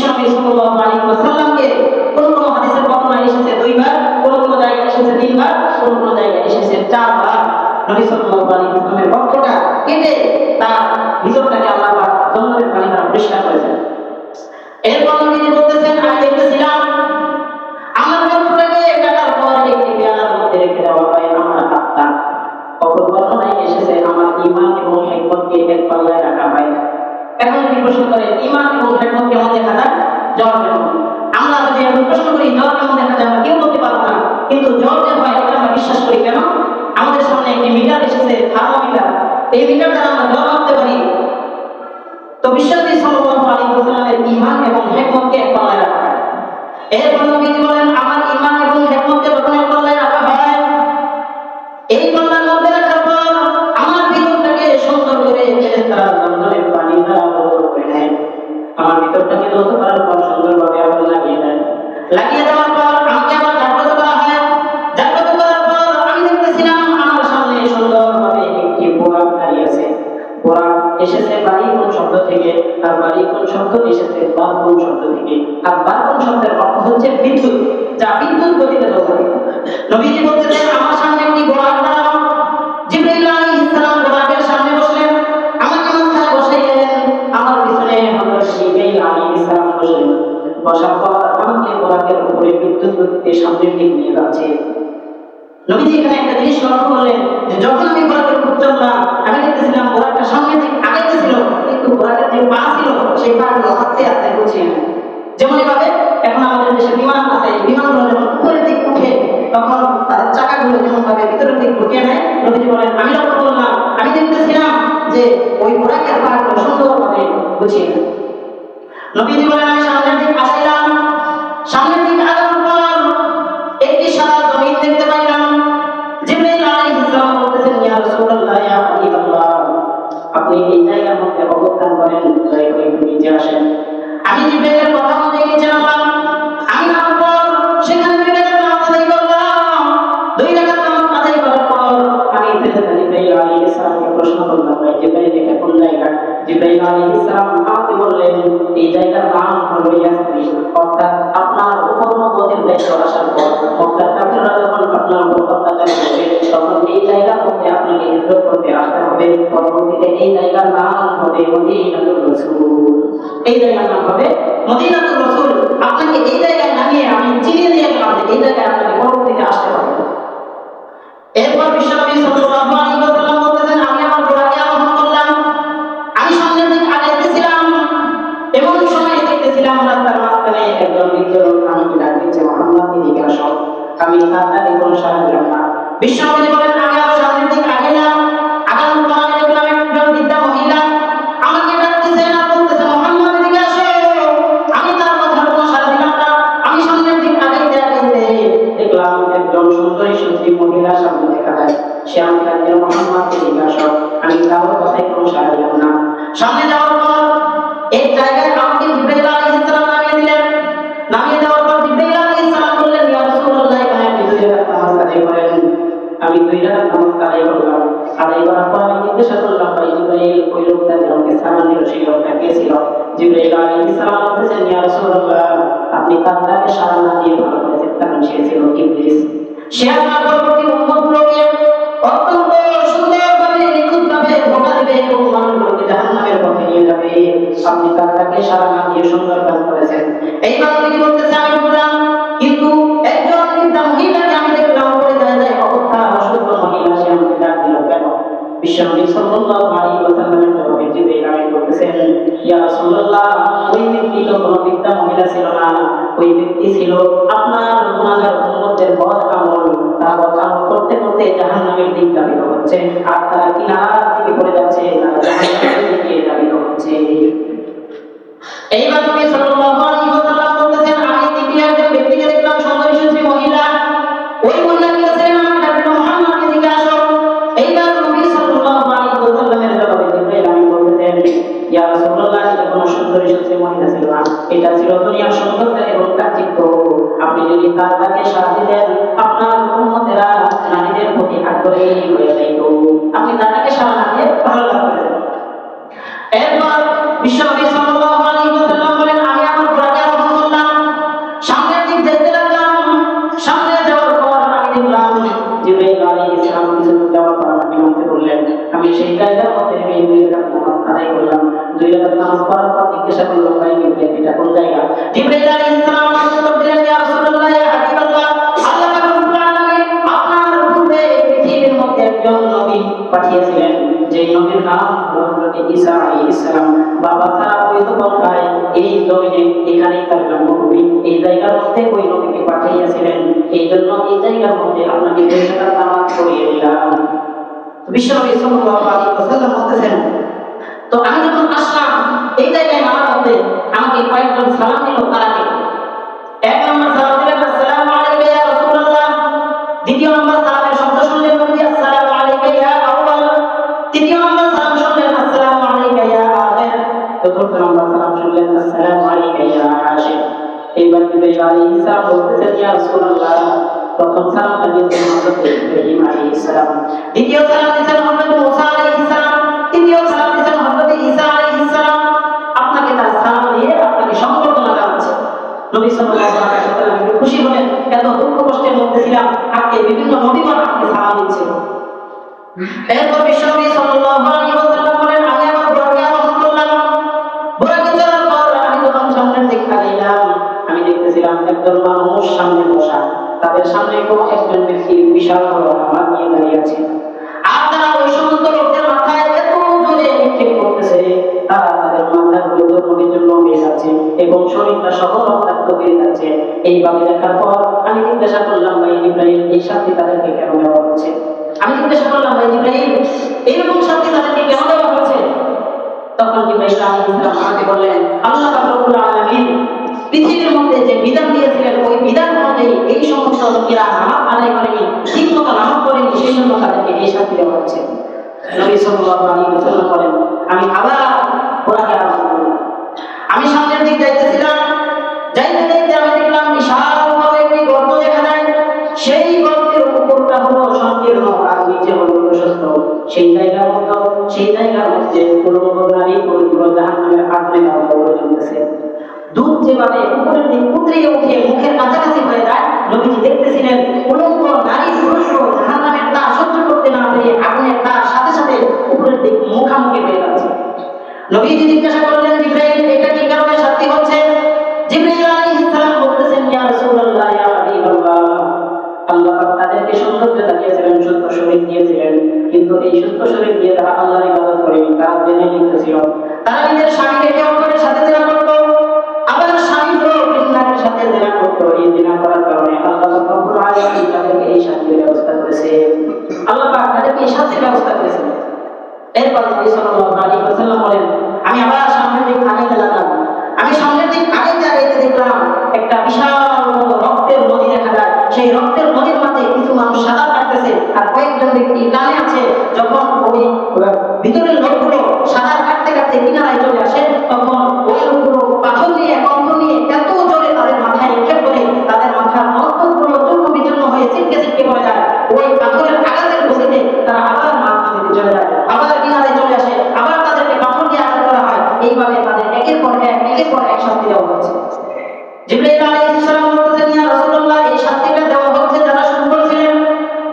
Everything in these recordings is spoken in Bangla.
বিশ্বনবী সাল্লাল্লাহু আলাইহি ওয়াসাল্লামকে কোন কোন হাদিসের বর্ণনায় এসেছে 2 বার, কোন কোন জায়গায় এসেছে 3 বার, কোন কোন জায়গায় এসেছে 4 বার। নবী সাল্লাল্লাহু আলাইহি ওয়াসাল্লামের বক্ষটা কেটে তার ভিতরটাকে আল্লাহ পাক জন্নতের পানি দ্বারা পরিষ্কার করেছেন। এরপর নবীজি বলতেছেন, আমি দেখতেছিলাম আমার বক্ষটাকে কাটার পর একটি পেয়ালার মধ্যে রেখে দেওয়া হয় আমার আত্মা। অপর বর্ণনায় এসেছে আমার ঈমান এবং হিকমতকে এক পাল্লায় রাখা হয়। এখন যদি প্রশ্ন করেন ঈমান এবং হিকমত কেমন দেখা যায়? জ্বর কেমন? আমরা যদি এখন প্রশ্ন করি জ্বর কেমন দেখা যায়, আমরা কেউ বলতে পারবো না, কিন্তু জ্বর যে হয় এটা আমরা বিশ্বাস করি। কেন? আমাদের সামনে একটি মিটার এসেছে, থার্মোমিটার, এই মিটার দ্বারা আমরা জ্বর মাপতে পারি। তো বিশ্বনবী সাল্লাল্লাহু আলাইহি ওয়াসাল্লামের ঈমান এবং হিকমতকে এক পাল্লায় রাখা হয়। এরপর নবীজি বলেন, আমার ঈমান এবং হিকমতকে যখন এক পাল্লায় রাখা হয়, এই পাল্লার মধ্যে রাখার পর আমার ভিতরটাকে সুন্দর করে ফেরেশতারা জন্নতের পানি দ্বারা পবিত্র করে নেয়। আমার ভিতরটাকে ধৌত করার পর সুন্দরভাবে আগুন লাগিয়ে দেয়। লাগিয়ে দেওয়ার পর আমাকে আবার জাগ্রত করা হয়। জাগ্রত করার পর আমি দেখতেছিলাম আমার সামনে সুন্দরভাবে একটি বোরাক দাঁড়িয়ে আছে। বোরাক এসেছে বারিকুন শব্দ থেকে, আর বারিকুন শব্দ এসেছে বারকুন শব্দ থেকে। আর বারকুন শব্দের অর্থ হচ্ছে বিদ্যুৎ, যা বিদ্যুৎ গতিতে দৌড়ায়। নবীজি বলতেছেন, আমার সামনে একটি বোরাক দাঁড়ানো। জিবরাইল আলাইহিস সালাম বোরাকের সামনে বসলেন, আমাকে মাথায় বসাইলেন। আমার পিছনে হযরত জিবরাইল আলাইহিস সালাম বসলেন। বসার পর আমাকে বোরাকের উপরে বিদ্যুৎ গতিতে সামনের দিকে নিয়ে যাচ্ছে। নবীজি এখানে একটা জিনিস লক্ষ্য করলেন যে যখন আমি বোরাকের উপর চললাম, আমি দেখতেছিলাম বোরাকটা সামনের দিকে আগাইতেছিল, কিন্তু বোরাকের যে পা ছিল সেই পাগুলো আস্তে আস্তে ঘুরছে। যেমন এভাবে এখন আমাদের দেশে বিমান আছে, বিমানগুলো যখন উপরের দিকে উঠে তখন তাদের চাকাগুলো যেমন ভাবে ভিতরের দিকে ঢুকিয়ে নেয়। নবীজি বলেন, আমি লক্ষ্য করলাম, আমি দেখতেছিলাম যে ওই বোরাকের পাগুলো সুন্দরভাবে গুছিয়ে নেয়। নবীজি বলেন, আমি সামনের দিকে আসলাম। সামনের দিকে আগানোর পর একটি সাদা জমিন দেখতে পাইলাম। জিবরাইল আলাইহিস সালাম বলতেছেন, ইয়া রাসূলুল্লাহ, ইয়া হাবিবাল্লাহ, আপনি এই জায়গার মধ্যে অবস্থান করেন, দয়া করে একটু নিচে আসেন। আমি জিবরাইলের কথা মতো নিচে নামলাম। আমি নামার পর সেখানে 2 রাকাত নামাজ আদায় করলাম। 2 রাকাত নামাজ আদায় করার পর আমি ফেরেশতা জিবরাইল আলাইহিস সালামকে প্রশ্ন করলাম, ভাই জিবরাইল এটা কোন জায়গা? জিবরাইল আলাইহিস সালাম আমাকে বললেন, এই জায়গার নাম হলো ইয়াসরিব, অর্থাৎ আপনার উপর নবুয়তের দায়িত্ব আসার পর মক্কার কাফিররা যখন আপনার উপর অত্যাচার করবে, তখন এই জায়গার মধ্যে আপনাকে হিজরত করতে আসতে হবে। পরবর্তীতে এই জায়গার নাম হবে মদিনাতুর রাসূল। এই জায়গার নাম হবে মদিনাতুর রাসূল। আপনাকে এই জায়গায় নামিয়ে আমি চিনিয়ে দিয়ে গেলাম যে এই জায়গায় আপনাকে পরবর্তীতে আসতে হবে। এরপর বিশ্বনবী সাল্লাল্লাহু আলাইহি ওয়াসাল্লাম বলতেছেন, আমি আমার ঘোড়াকে আরোহণ করলাম। আমি সামনের দিকে আগাইতেছিলাম। এমন সময় দেখতেছিলাম রাস্তার মাঝখানে একজন বৃদ্ধ লোক আমাকে ডাক দিচ্ছে, মুহাম্মদ এদিকে আসো। আমি তার ডাকে কোনো সাড়া দিলাম না। বিশ্বনবী বলেন, আমি আরো সামনের দিকে আগাইলাম। আগানোর পর আমি দেখলাম একজন বৃদ্ধা মহিলা আমাকে ডাকতেছে আর বলতেছে, মুহাম্মদ এদিকে আসো। আমি তার কথার কোনো সাড়া দিলাম না। আমি সামনের দিকে আগাইতে আগাইতে দেখলাম একজন সুন্দরী সুন্দরী মহিলা সামনে দেখা যায়। সে আমাকে ডাকছে, মুহাম্মদ এদিকে আসো। আমি তার কথায় কোনো সাড়া দিলাম না। সামনে যাওয়ার পর এক জায়গায় আমাকে জিবরাইল আলাইহিস সালাম নামিয়ে দিলেন। নামিয়ে দেওয়ার পর জিবরাইল আলাইহিস সালাম বললেন, ইয়া রাসূলুল্লাহ, এখানে আপনি 2 রাকাত নামাজ আদায় করেন। আমি 2 রাকাত নামাজ আদায় করলাম। আদায় করার পর আমি জিজ্ঞাসা করলাম, ভাই জিবরাইল, ওই লোকটা যে আমাকে সালাম দিল সেই লোকটা কে ছিল? জিবরাইল আলাইহিস সালাম বলতেছেন, ইয়া রাসূলুল্লাহ, আপনি তার ডাকে সাড়া না দিয়ে ভালো করেছেন, কারণ সে ছিল ইবলিস। সে আপনার পরবর্তী উম্মতগুলোকে অত্যন্ত সুন্দরভাবে নিখুঁতভাবে ধোঁকা দেবে এবং মানুষগুলোকে জাহান্নামের পথে নিয়ে যাবে। আপনি তার ডাকে সাড়া না দিয়ে সুন্দর কাজ করেছেন। এইবার তিনি বলতেছে, আমি বললাম, কিন্তু একজন বৃদ্ধা মহিলাকে আমি দেখলাম পড়ে যায় অবস্থা, অসুস্থ মহিলা, সে আমাকে ডাক দিল কেন? বিশ্বনবী সাল্লাল্লাহু আলাইহি ওয়াসাল্লামের জবাবে জিবরাইল আমিন বলতেছেন, ইয়া রাসূলুল্লাহ, ওই ব্যক্তি তো কোনো বৃদ্ধা মহিলা ছিল না, ওই ব্যক্তি ছিল আপনার গুনাহগার উম্মতের বদ আমল। তারা বদ আমল করতে করতে জাহান্নামের দিকে ধাবিত হচ্ছে, আর তারা কিনারার দিকে পড়ে যাচ্ছে, তারা জাহান্নামের দিকে ধাবিত হচ্ছে। এইবার নবী সাল্লাল্লাহু আলাইহি ওয়াসাল্লাম বলতেছেন, আমি দ্বিতীয় একজন ব্যক্তিকে দেখলাম, সুন্দরী সুন্দরী মহিলা। ওই মহিলাকে ছিলেন, আমি ডাকলাম, মুহাম্মদ এদিকে আসো। এইবার নবী সাল্লাল্লাহু আলাইহি ওয়াসাল্লামের জবাবে জিবরাইল আমিন বলতেছেন, ইয়া রাসূলুল্লাহ, এটা কোনো সুন্দরী সুন্দরী মহিলা ছিল না, এটা ছিল দুনিয়ার সৌন্দর্য এবং তাচিত্য। আপনি যদি তার ডাকে সাড়া দিতেন, আপনার উম্মতেরা নারীদের প্রতি আগ্রহী হয়ে যাইত। আপনি তার ডাকে সাড়া না দিয়ে ভালো লাভ করেছেন। এরপর বিশ্বনবী সাল্লাল্লাহু আলাইহি ওয়াসাল্লাম বলেন, আমি আমার ঘোড়াকে দুই রাকাত নামাজ পড়ার পর জিজ্ঞাসা করলাম ভাই জিবরাইল এটা কোন জায়গা? জিবরাইল আলাইহিস সালাম উত্তর দিলেন ইয়া রাসূলুল্লাহ ইয়া হাবিবাল্লাহ আল্লাহ পাক রব্বুল আলামিন আপনার পূর্বে পৃথিবীর মধ্যে একজন নবী পাঠিয়েছিলেন যে নবীর নাম হযরত ঈসা আলাইহিস সালাম। বাবা ছাড়া বৈধ পন্থায় এই জমিনে এখানেই তার জন্মভূমি, এই জায়গার মধ্যে ওই নবীকে পাঠিয়েছিলেন, এই জন্য এই জায়গার মধ্যে আপনাকে দুই রাকাত নামাজ পড়িয়ে দিলাম। বিশ্বনবী সাল্লাল্লাহু আলাইহি ওয়াসাল্লাম বলতেছেন তো আমি যখন আসলাম এই জায়গায় নামার মধ্যে আমাকে কয়েকজন সালাম দিল। তারা কে? এক নম্বর সালাম দিলেন আসসালামু আলাইকা ইয়া রাসূলুল্লাহ, দ্বিতীয় নম্বর সালামের শব্দ শুনলেন নবী আসসালামু আলাইকা ইয়া আউয়াল, তৃতীয় নম্বর সালাম শুনলেন আসসালামু আলাইকা ইয়া আখির, চতুর্থ নম্বর সালাম শুনলেন আসসালামু আলাইকা ইয়া আশির। এইবার জিবরাইল আলাইহিস সালাম বলতেছেন ইয়া রাসূলুল্লাহ প্রথম সালামটা দিয়েছেন হযরত ইব্রাহিম আলাইহিস সালাম, দ্বিতীয় সালাম দিয়েছেন হযরত মুসা আলাইহিস সালাম, তৃতীয় সালাম দিয়েছেন হযরত ঈসা আলাইহিস সালাম। আপনাকে তার সালাম দিয়ে আপনাকে সম্বর্ধনা জানাচ্ছে। নবী সাল্লাল্লাহু আলাইহি ওয়াসাল্লাম একটু খুশি হলেন, এত দুঃখ কষ্টের মধ্যে ছিলাম, আজকে বিভিন্ন নবীগণ আমাকে সালাম দিচ্ছে। এরপর বিশ্বনবী সাল্লাল্লাহু আলাইহি ওয়াসাল্লাম বলেন আমি আমার বুরাকে আরোহণ করলাম। বুরাকে চড়ার পর আমি যখন সামনের দিকে তাকাইলাম আমি দেখতেছিলাম একজন মানুষ সামনে বসা, তাদের সামনে কোনো একজন ব্যক্তি বিশাল বড় হাত নিয়ে দাঁড়িয়ে আছে। আর তারা ওই সমস্ত লোকদের মাথায় এত জোরে নিক্ষেপ করতেছে, তারা তাদের মাথাগুলো নবীর জন্য হয়ে যাচ্ছে এবং শরীরটা সহ রক্তাক্ত হয়ে যাচ্ছে। এইভাবে দেখার পর আমি জিজ্ঞাসা করলাম ভাই জিবরাইল এই শাস্তি তাদেরকে কেন দেওয়া হচ্ছে? আমি জিজ্ঞাসা করলাম ভাই জিবরাইল এইরকম শাস্তি তাদেরকে কেন দেওয়া হচ্ছে? তখন জিবরাইল আলাইহিস সালাম আমাকে বললেন আল্লাহ পাক রব্বুল আলামিন পৃথিবীর মধ্যে যে বিধান দিয়েছিলেন ওই বিধান অনুযায়ী এই সমস্ত লোকেরা নামাজ আদায় করেনি, ঠিক মতো নামাজ পড়েনি, সেই জন্য তাদেরকে এই শাস্তি দেওয়া হচ্ছে। নবী সাল্লাল্লাহু আলাইহি ওয়াসাল্লাম বলেন আমি আবার বুরাকে আরোহণ করলাম। আমি সামনের দিকে যাইতেছিলাম, যাইতে যাইতে আমি দেখলাম বিশাল বড় একটি গর্ত দেখা যায়। সেই গর্তের উপরটা হলো সংকীর্ণ আর নিচে হলো প্রশস্ত। সেই জায়গার মধ্যে পুরো নারী পুরো জাহান্নামের আগুনে জ্বলে চলতেছে। দুধ যেভাবে উপরের দিকে উতরিয়ে উঠে মুখের কাছাকাছি হয়ে যায়, নবীজি দেখতেছিলেন উলঙ্গ নারী পুরুষ জাহান্নামের তাপ সহ্য করতে না পেরে আগুনের তাপ সাথে সাথে উপরের দিকে মুখামুখি হয়ে যাচ্ছে। নবীজি জিজ্ঞাসা করলেন জিবরাইল এটা কি কারণে শাস্তি হচ্ছে? জিবরাইল আলাইহিস সালাম বলতেছেন ইয়া রাসূলুল্লাহ ইয়া হাবিবাল্লাহ আল্লাহ তাদেরকে সৌন্দর্য দিয়েছিলেন, সুস্থ শরীর দিয়েছিলেন, কিন্তু এই সুস্থ শরীর দিয়ে তারা আল্লাহর ইবাদত করে তারা জেনে লিখতেছিল তারা নিজের স্বামীকে কেউ করে সাথে জেনা করতো, আবার স্বামী নারীর সাথে জেনা করতো। এই জেনা করার কারণে আল্লাহ রব্বুল আলামিন তাদেরকে এই শাস্তির ব্যবস্থা করেছে। আল্লাহ পাক তাদেরকে এই শাস্তির ব্যবস্থা করেছেন। এরপর নবী সাল্লাল্লাহু আলাইহি ওয়াসাল্লাম বলেন আমি আবার সামনের দিকে আগাইতে লাগলাম। আমি সামনের দিকে আগাইতে দেখলাম একটা বিশাল রক্তের নদী দেখা যায়। সেই রক্তের নদীর মাঝে কিছু মানুষ সাঁতার কাটতেছে আর কয়েকজন ব্যক্তি টানে আছে। যখন ওই ভিতরের লোকগুলো সাঁতার কাটতে কাটতে কিনারায় চলে আসে তখন ওই লোকগুলো পাথর নিয়ে কণ্ঠ নিয়ে এত জোরে তাদের মাথায় নিক্ষেপ করে তাদের মাথার মস্তকগুলো চূর্ণ বিচূর্ণ হয়ে ছিটকে ছিটকে পড়ে যায়। ওই পাথরের আঘাতের গতিতে তারা আবার মাছ নদীতে চলে যায়, আবার কিনারায় চলে আসে, আবার তাদেরকে পাথর দিয়ে আঘাত করা হয়। এইভাবে তাদের একের পর এক শাস্তি দেওয়া হচ্ছে। জিবরাইল আলাইহিস সালাম বলতেছেন ইয়া রাসূলুল্লাহ এই শাস্তিটা দেওয়া হচ্ছে যারা সুন্দর ছিলেন,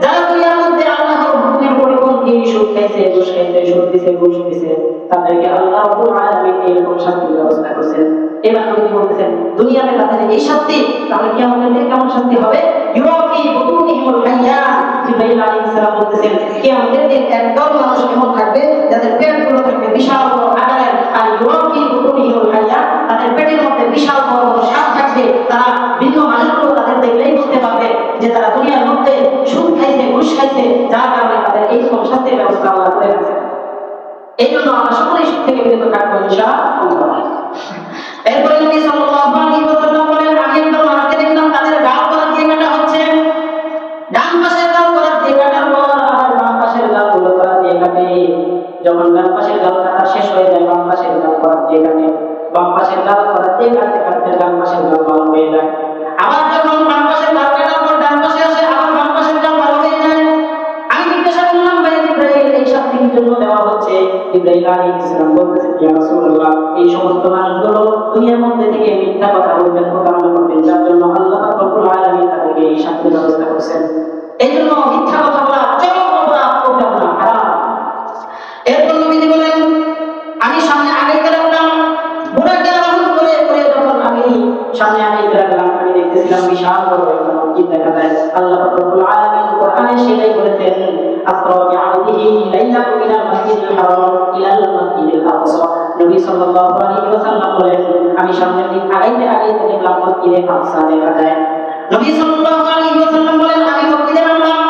যারা দুনিয়ার মধ্যে আল্লাহর হুকুমের পরিপন্থী সুদ খাইছে, ঘুষ খাইছে, সুদ দিছে, ঘুষ দিছে, তাদেরকে আল্লাহ রাব্বুল আলামিন এরকম শাস্তির ব্যবস্থা করেছেন। এবার নবী বলতেছেন দুনিয়াতে তাদের এই শাস্তি, তাহলে কিয়ামতের দিন কেমন শাস্তি হবে? ইউরাফি বুতুনিহিমুল হাইয়ান। জিবরাইল আলাইহিস সালাম বলতেছেন কিয়ামতের দিন একদল মানুষ এমন থাকবে যাদের পেটগুলো থাকবে বিশাল বড় আকারের, আর ইউরাফি বুতুনিহিমুল হাইয়ান তাদের পেটের মধ্যে বিশাল বড় বড় সাপ থাকবে। তারা ভিন্ন মানুষগুলো তাদের দেখলেই বুঝতে পারবে যে তারা দুনিয়ার মধ্যে সুদ খাইছে, ঘুষ খাইছে, যার কারণে তাদের এই শাস্তির ব্যবস্থা আল্লাহ করে রাখছেন। এই জন্য আমরা সকলেই সুদ থেকে বিরত থাকবো ইনশাআল্লাহ। এরপরে নবী সাল্লাল্লাহু আলাইহি ওয়াসাল্লাম বলেন আমি একদল মানুষকে দেখলাম তাদের গাল করার দিয়ে কাটা হচ্ছে। ডান পাশের গাল করার দিয়ে কাটার পর আবার বাম পাশের গাল গুলো করার দিয়ে কাটে। যখন ডান পাশের গাল কাটা শেষ হয়ে যায় বাম পাশের গাল করার দিয়ে কাটে। বাম পাশের গাল করার দিয়ে কাটতে কাটতে ডান পাশের গাল ভালো হয়ে যায়। আবার যখন বাম পাশের গাল কাটার পর ডান পাশে আসে আবার বাম পাশের গাল ভালো হয়ে যায়। আমি জিজ্ঞাসা করলাম ভাই জিবরাইল এই শাস্তির জন্য দেওয়া হচ্ছে? জিবরাইল আলাইহিস সালাম বলতেছেন ইয়া রাসূলুল্লাহ এই সমস্ত মানুষগুলো দুনিয়ার মধ্যে থেকে মিথ্যা কথা বলতেন, প্রতারণা করতেন, যার জন্য আল্লাহ পাক রব্বুল আলামিন তাদেরকে এই শাস্তির ব্যবস্থা করেছেন। এই জন্য মিথ্যা কথা বলা চরম অপরাধ, হারাম। এরপর নবীজি বলেন আমি সামনে আগাইতে সামনে আমি গেলাম, আমি দেখতেছিলাম বিশাল বড় একটা মসজিদ দেখা যায়। আল্লাহ রাব্বুল আলামিন কোরআনে সেটাই বলেছেন, আসরা বিআবদিহি লাইলাম মিনাল মাসজিদিল হারাম ইলাল মাসজিদিল আকসা। নবী সাল্লাল্লাহু আলাইহি ওয়াসাল্লাম বলেন, আমি সামনের দিকে আগাইতে দেখলাম মসজিদে আকসা দেখা যায়। নবী সাল্লাল্লাহু আলাইহি ওয়াসাল্লাম বলেন, আমি মসজিদে নামলাম,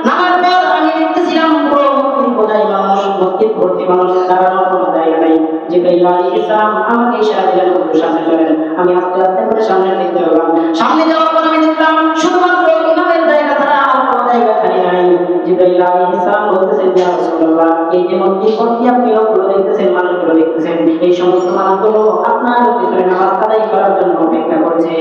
নামার পর আমি দেখতেছিলাম পুরো মসজিদ বোঝাই মানুষ, মসজিদ ভর্তি মানুষ, দাঁড়ানোর কোনো জায়গা নাই। জিবরাইল আলাইহিস সালাম আমাকে ইশারা দিলেন, সামনে চলেন। আমি আস্তে আস্তে করে সামনের দিকে চললাম। সামনে যাওয়ার পর আমি দেখলাম শুধুমাত্র ইমামের জায়গা ছাড়া আর কোনো জায়গা খালি নাই। জিবরাইল আলাইহিস সালাম বলতেছেন, ইয়া রাসূলুল্লাহ, এই যে মসজিদ ভর্তি আপনি লোকগুলো দেখতেছেন, মানুষগুলো দেখতেছেন, এই সমস্ত মানুষগুলো আপনার পিছনে নামাজ আদায় করার জন্য অপেক্ষা করছে।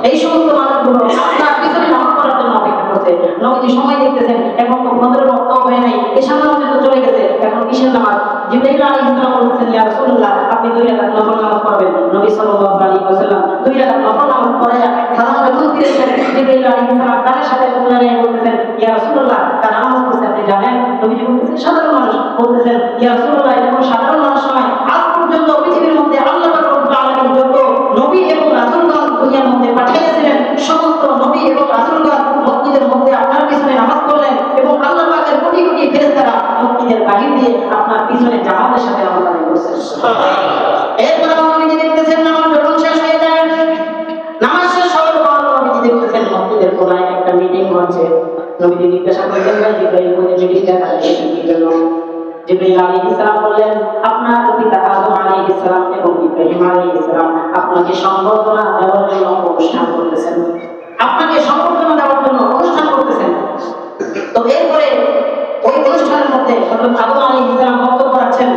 এই সমস্ত মানুষগুলো আপনার পিছনে নামাজ পড়ার জন্য অপেক্ষা করছে। নবীজি সময় দেখতেছেন, এখন তো ফজরের ওয়াক্ত হয়ে নাই, এশার নামাজ তো চলে গেছে, এখন কিসের নামাজ? জিবরাইল আলাইহিস সালাম বলতেছেন, ইয়া রাসূলুল্লাহ, আপনি 2 রাকাত নফল নামাজ পড়বেন। নবী সাল্লাল্লাহু আলাইহি ওয়াসাল্লাম 2 রাকাত নফল নামাজ পড়ে সালাম যখন দিয়েছেন, জিবরাইল আলাইহিস সালাম তার সাথে বললেন, বলতেছেন, ইয়া রাসূলুল্লাহ, তার নামাজ পড়তে আপনি জানেন? নবীজি বলতেছেন, সাধারণ মানুষ। বলতেছেন, ইয়া রাসূলুল্লাহ, এটা কোনো সাধারণ মানুষ নয়। আজ পর্যন্ত পৃথিবীর মধ্যে আল্লাহ পাক রব্বুল আলামিন যত নবী এবং রাসূলগণ দুনিয়ার মধ্যে পাঠিয়েছিলেন, সমস্ত নবী এবং রাসূলগণ মসজিদের মধ্যে আপনার পিছনে নামাজ পড়লেন এবং আল্লাহ পাকের কোটি কোটি ফেরেশতারা মসজিদের বাহির দিয়ে আপনার পিছনে জামাতের সাথে নামাজ আদায় করছেন। সুবহানাল্লাহ। এরপর নবীজি দেখতেছেন নামাজ যখন শেষ হয়ে যায়, নামাজ শেষ হওয়ার পর নবীজি দেখতেছেন মসজিদের কোনায় একটা মিটিং হচ্ছে। নবীজি জিজ্ঞাসা করলেন, ভাই জিবরাইল, কোন মিটিংটা আছে কি জন্য? জিবরাইল আলাইহিস সালাম বললেন, আপনার পিতা আদম আলাইহিস সালাম এবং ইব্রাহিম আলাইহিস সালাম আপনাকে সম্বর্ধনা দেওয়ার জন্য অনুষ্ঠান করতেছেন, আপনাকে সম্বর্ধনা দেওয়ার জন্য অনুষ্ঠান করতেছেন। তো এরপরে ওই অনুষ্ঠানের মধ্যে হযরত আদম আলাইহিস সালাম বক্তব্য রাখছেন,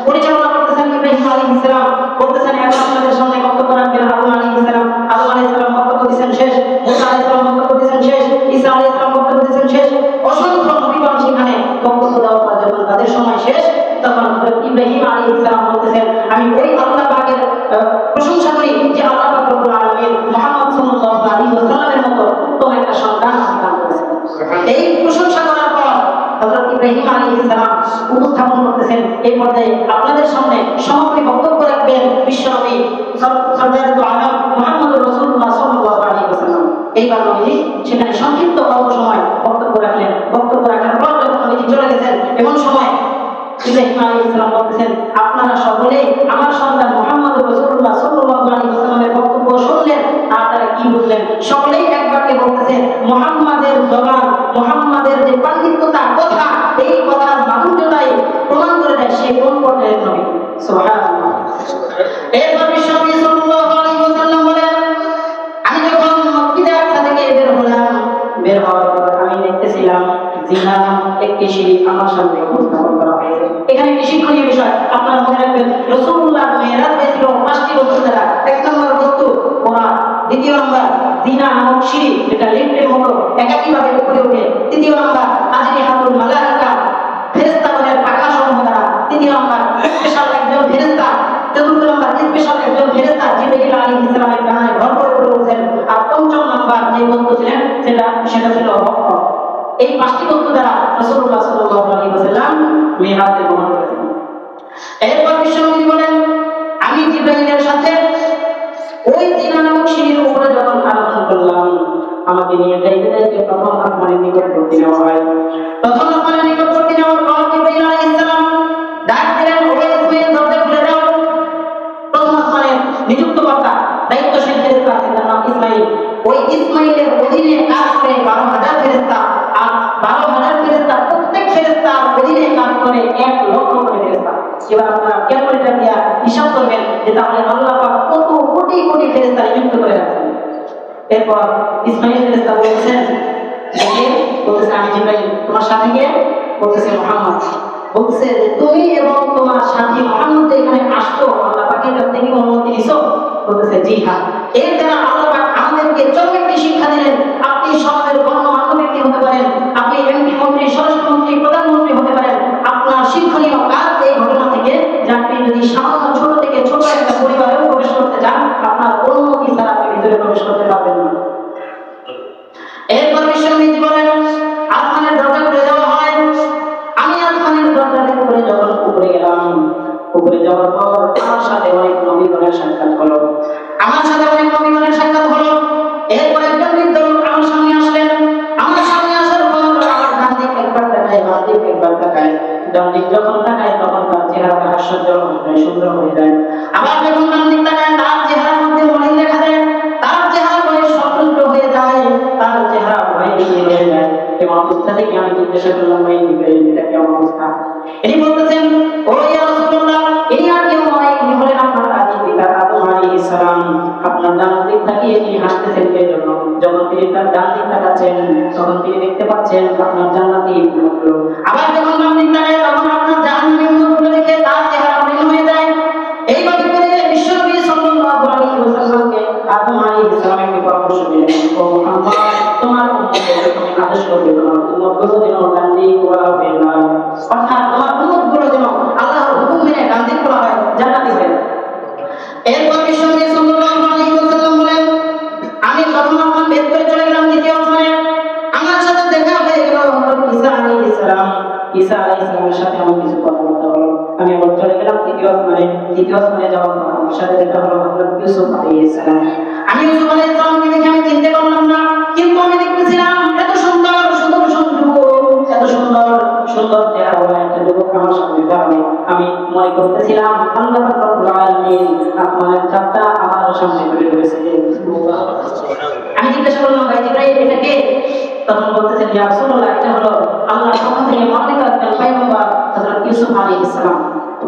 পরিচালনা করতেছেন ইব্রাহিম আলাইহিস সালাম, বলতেছেন, এখন আপনাদের সামনে বক্তব্য রাখবেন আদম আলাইহিস সালাম। আদম আলাইহিস সালাম বক্তব্য দিয়েছেন শেষ, মুসা আলাইহিস সালাম বক্তব্য দিয়েছেন শেষ, ঈসা আলাইহিস সালাম বক্তব্য দিয়েছেন শেষ, অসংখ্য নবীগণ সেখানে বক্তব্য দেওয়ার পর যখন তাদের সময় শেষ, তখন হযরত ইব্রাহিম আলাইহিস সালাম বলতেছেন, আমি ওই আল্লাহ পাকের প্রশংসা করি যে আল্লাহ পাক রব্বুল আলামিন মুহাম্মদ সাল্লাল্লাহু আলাইহি ওয়াসাল্লামের মতো উত্তম একটা সন্তান দান করেছেন। এই প্রশংসা করার পর হযরত ইব্রাহিম আলাইহিস সালাম উপস্থাপন করতেছেন, এই পর্যায়ে আপনাদের সামনে সমাপনী বক্তব্য রাখবেন বিশ্বনবী সরদার দু আলম মুহাম্মদুর রাসূলুল্লাহ সাল্লাল্লাহু আলাইহি ওয়াসাল্লাম। এইবার নবীজি সেখানে সংক্ষিপ্ত অল্প সময় বক্তব্য রাখলেন। বক্তব্য রাখার পর যখন নবীজি চলে গেছেন, এমন সময় ইব্রাহিম আলাইহিস সালাম বলতেছেন, আপনারা সকলে আমার সন্তান মুহাম্মদুর রাসূলুল্লাহ সাল্লাল্লাহু আলাইহি ওয়াসাল্লামের বক্তব্য শুনলেন, আর তারা কি বললেন? সকলেই এক বাক্যে বলতেছেন, মুহাম্মাদের জবান, মুহাম্মাদের যে পাণ্ডিত্যতা কথা, এই কথার মাধুর্যতাই প্রমাণ করে দেয় সে কোন পর্যায়ের নবী। সুবহানাল্লাহ। এরপর বিশ্বনবী সাল্লাল্লাহু আলাইহি ওয়াসাল্লাম বলেন, আমি যখন মসজিদে আকসা থেকে বের হলাম, বের হওয়ার পর আমি দেখতেছিলাম জিনা একটি সিঁড়ি আমার সামনে উপস্থাপন করা হয়েছে। এখানে একটি শিক্ষণীয় বিষয় আপনারা মনে রাখবেন, রাসূলুল্লাহ মেরাজ হয়েছিল 5টি বস্তু দ্বারা। 1 নম্বর বস্তু কোরআন, 2 নম্বর জিনা নামক সিঁড়ি যেটা লিফটের মতো একাকীভাবে উপরে ওঠে, 3 নম্বর আজনিহাতুল মালাইকা ফেরেশতাগণের পাখা সমূহ দ্বারা, 3 নম্বর স্পেশাল একজন ফেরেশতা, 4 নম্বর স্পেশাল একজন ফেরেশতা জিবরাইল আলাইহিস সালামের ডানায় ভর করে উপরে উঠেন, আর 5ম নম্বর যে বস্তু ছিলেন সেটা ছিল রক্ত। এই 5টি বস্তু দ্বারা রাসূলুল্লাহ সাল্লাল্লাহু আলাইহি ওয়াসাল্লাম মিরাজে ভ্রমণ করেছেন। এরপর বিশ্বনবী বলেন, আমি জিবরাইলের সাথে ওই জিনা নামক সিঁড়ির উপরে যখন আরোহণ করলাম, আমাকে নিয়ে যাইতে যাইতে প্রথম আসমানের নিকটবর্তী নেওয়া হয়। প্রথম আসমানের নিকটবর্তী নেওয়ার পর জিবরাইল আলাইহিস সালাম ডাক দিলেন, ওই ইসমাইল দরজা খুলে দাও। প্রথম আসমানের নিযুক্ত কর্তা দায়িত্বশীল ফেরেশতা তার নাম ইসমাইল। ওই ইসমাইলের অধীনে কাজ করে 12,000 ফেরেশতা, আর 12,000 ফেরেশতা প্রত্যেক ফেরেশতার অধীনে কাজ করে 1 লক্ষ করে ফেরেশতা। এবার আপনারা ক্যালকুলেটর দিয়ে হিসাব করবেন যে তাহলে আল্লাহ পাক কত কোটি কোটি ফেরেশতা নিযুক্ত করে রাখছেন। এরপর ইসমাইল ফেরেশতা বলেছেন, বলতেছে, আমি জিবরাইল, তোমার সাথে কে? বলতেছে মুহাম্মদ। বলতেছে যে তুমি এবং তোমার সাথী মুহাম্মদ এখানে আসছো, আল্লাহ পাকের কাছ থেকে অনুমতি নিছো? বলতেছে জি হ্যাঁ। এর দ্বারা আল্লাহ পাক আমাদেরকে চরম একটি শিক্ষা দিলেন, আপনি সমাজের গণ্যমান্য ব্যক্তি হতে পারেন, আপনি এমপি, মন্ত্রী, স্বরাষ্ট্রমন্ত্রী, প্রধানমন্ত্রী হতে পারেন। আপনার শিক্ষণীয় কাজ এই ঘটনা থেকে যে আপনি যদি সামান্য ছোট থেকে ছোট একটা পরিবারেও প্রবেশ করতে চান, আপনার অনুমতি ছাড়া আপনি ভিতরে প্রবেশ করতে পারবেন না। এরপর বিশ্বনবী বলেন, আসমানের দরজা খুলে দেওয়া হয়। আমি আসমানের দরজা করে যখন উপরে গেলাম, উপরে যাওয়ার পর আমার সাথে অনেক নবীগণের সাক্ষাৎ হলো। আমার সাথে অনেক যায়, সুন্দর হয়ে যায়। আবার যখন ডান দিক তাকায় তার চেহারার মধ্যে মলিন দেখা যায়, তার চেহারা বয়স সতন্ত্র হয়ে যায়, তার চেহারা ভয়হীন হয়ে যায়। এবং অবস্থা থেকে আমি জিজ্ঞাসা করলাম, ভাই এটা কেমন অবস্থা? ইনি বলতেছেন, ও ইয়া রাসূলুল্লাহ, ইনি আর কেউ নয়, ইনি হলেন আপনার আদি পিতা আদম আলাইহিস সালাম। আপনার ডান দিক তাকিয়ে তিনি হাসতেছেন এই জন্য, যখন তিনি তার ডান দিক তাকাচ্ছেন তখন তিনি দেখতে পাচ্ছেন আপনার জান্নাতি উম্মতগুলো। আবার যখন বাম দিক তাকায় তখন আপনার জাহান্নামী উম্মতগুলো দেখে তার চেহারা মলিন হয়ে যায়। এইভাবে করে বিশ্বনবী সাল্লাল্লাহু আলাইহি ওয়াসাল্লামকে আদম আলাইহিস সালাম একটি পরামর্শ দিলেন, ও মুহাম্মদ, তোমার উম্মতকে তুমি আদেশ করবে তোমার উম্মতগুলো যেন ডান দিক ওয়ালা হয়ে যায়, অর্থাৎ তোমার উম্মতগুলো যেন আল্লাহর হুকুম মেনে ডান দিক ওয়ালা হয়, জান্নাতি হয়। এরপর বিশ্বনবী সাল্লাল্লাহু আলাইহি ওয়াসাল্লাম বলেন, আমি প্রথম আসমান বের করে চলে গেলাম দ্বিতীয় আসমানে। আমার সাথে দেখা হয়ে গেল হযরত ঈসা আলাইহিস সালাম। ঈসা আলাইহিস সালামের সাথে আমার কিছু কথাবার্তা হলো। আমি আবার চলে গেলাম তৃতীয় আসমানে। তৃতীয় আসমানে যাওয়ার পর আমার সাথে দেখা হলো হযরত ইউসুফ আলাইহিস সালাম। আমি ইউসুফ আলাইহিস সালামকে দেখে আমি চিনতে পারলাম না, কিন্তু আমি দেখতেছিলাম এত সুন্দর সুন্দর যুবক, এত সুন্দর সুন্দর চেহারা একটা যুবক আমার সামনে দাঁড়ানো। আমি মনে করতেছিলাম আল্লাহ পাক রব্বুল আলামিন আসমানের চাঁদটা আমার সামনে তুলে ধরেছে। আমি জিজ্ঞাসা করলাম, ভাই জিবরাইল এটা কে? তখন বলতেছেন, ইয়া রাসূলুল্লাহ, এটা হলো আল্লাহর পক্ষ থেকে মনোনীত একজন পয়গম্বর হযরত ইউসুফ আলাইহিস সালাম।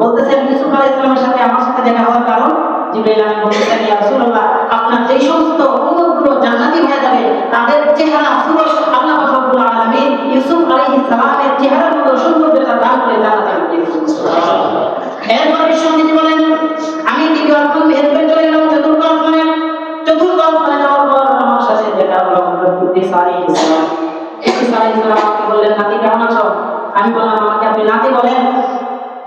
বলতেছেন ইউসুফ আলাইহিস সালামের সাথে আমার সাথে দেখা হওয়ার কারণ, জিবরাইল আমিন বলতেছেন, ইয়া রাসূলুল্লাহ, আপনার যেই সমস্ত উম্মতগুলো জান্নাতি হয়ে যাবে তাদের চেহারা সুরত আল্লাহ পাক রব্বুল আলামিন ইউসুফ আলাইহিস সালামের চেহারার মতো সৌন্দর্যতা দান করে জান্নাতে রেখে দিয়েছেন। সুবহানাল্লাহ। এরপর বিশ্বনবী বলেন, আমি দ্বিতীয় আসমান বের করে চলে গেলাম চতুর্থ আসমানে। চতুর্থ আসমানে যাওয়ার পর আমার সাথে দেখা হলো হযরত ঈসা আলাইহিস সালাম। ঈসা আলাইহিস সালাম আমাকে বললেন, নাতি কেমন আছো? আমি বললাম, আমাকে আপনি নাতি বলেন?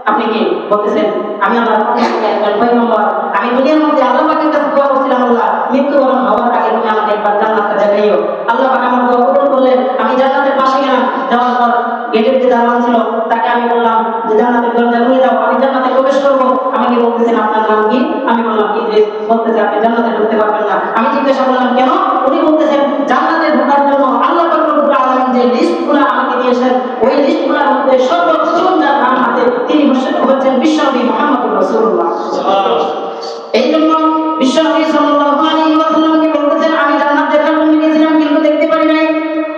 আপনি কি? বলতেছেন, আমি আল্লাহর পক্ষ থেকে একজন পয়গম্বর। আমি দুনিয়ার মধ্যে আল্লাহ পাকের কাছে দোয়া করছিলাম, আল্লাহ মৃত্যুবরণ হওয়ার আগে তুমি আমাকে একবার জান্নাতটা দেখাইও। আল্লাহ পাক আমার দোয়া কবুল করলেন। আমি জান্নাতের পাশে গেলাম। যাওয়ার পর গেটের যে দারোয়ান ছিল তাকে আমি বললাম যে জান্নাতের দরজা খুলে দাও, আমি জান্নাতে প্রবেশ করব। আমাকে বলতেছেন, আপনার নাম কি? আমি বললাম ইদ্রিস। বলতেছে, আপনি জান্নাতে ঢুকতে পারবেন না। আমি জিজ্ঞাসা করলাম, কেন? উনি বলতেছেন, জান্নাতে ঢোকার জন্য আল্লাহ পাক রব্বুল আলামিন যে লিস্টগুলো আমাকে দিয়েছেন, ওই লিস্টগুলোর মধ্যে সর্বপ্রথম যার নাম আছে তিনি হচ্ছেন বিশ্বনবী মুহাম্মদুর রাসূলুল্লাহ। এই জন্য বিশ্বনবী সাল্লাল্লাহু আলাইহি ওয়াসাল্লামকে বলতেছেন, আমি জান্নাত দেখার জন্য গেছিলাম কিন্তু দেখতে পারি নাই।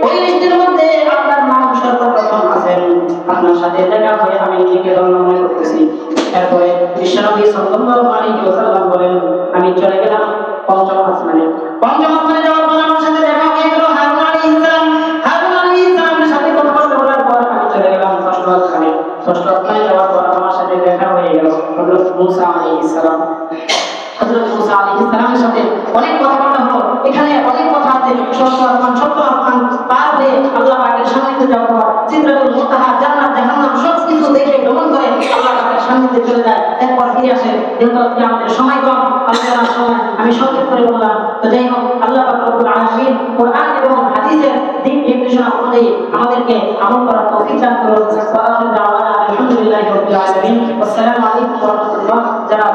ওই লিস্টের মধ্যে আপনার নাম সর্বপ্রথম আছেন। আপনার সাথে দেখা হয়ে আমি নিজেকে ধন্য মনে করতেছি। এরপরে বিশ্বনবী সাল্লাল্লাহু আলাইহি ওয়াসাল্লাম বলেন, আমি চলে গেলাম পঞ্চম আসমানে। পঞ্চম আসমানে যাওয়ার পর আমার সাথে দেখা হয়ে গেল হারুন আলাইহিস সালাম। হারুন আলাইহিস সালামের সাথে কথাবার্তা বলার পর আমি চলে গেলাম ষষ্ঠ আসমানে। ষষ্ঠ আসমানে যাওয়ার পর আমার সাথে দেখা হয়ে গেল হযরত মূসা আলাইহিস সালাম। হযরত মূসা আলাইহিস সালামের সাথে অনেক কথাবার্তা হলো। এখানে অনেক কথা আছে। ষষ্ঠ আসমান, সপ্তম আসমান পার হয়ে আল্লাহ পাকের সান্নিধ্যে যাওয়ার পর সিদরাতুল মুনতাহা, জান্নাত, জাহান্নাম সবকিছু দেখে ভ্রমণ করে আল্লাহ পাকের সান্নিধ্যে চলে যায়। এরপর ফিরে আসে। যেহেতু আজকে আমাদের সময় কম, আলোচনার সময় আমি সংক্ষেপ করে বললাম। তো যাই হোক, আল্লাহ পাক রব্বুল আলামিন কোরআন এবং হাদিসের দিক নির্দেশনা অনুযায়ী আমাদেরকে আমল করার তৌফিক দান করুন। আলহামদুলিল্লাহি রাব্বিল আলামিন। আসসালামু আলাইকুম ওয়া রাহমাতুল্লাহ। যারা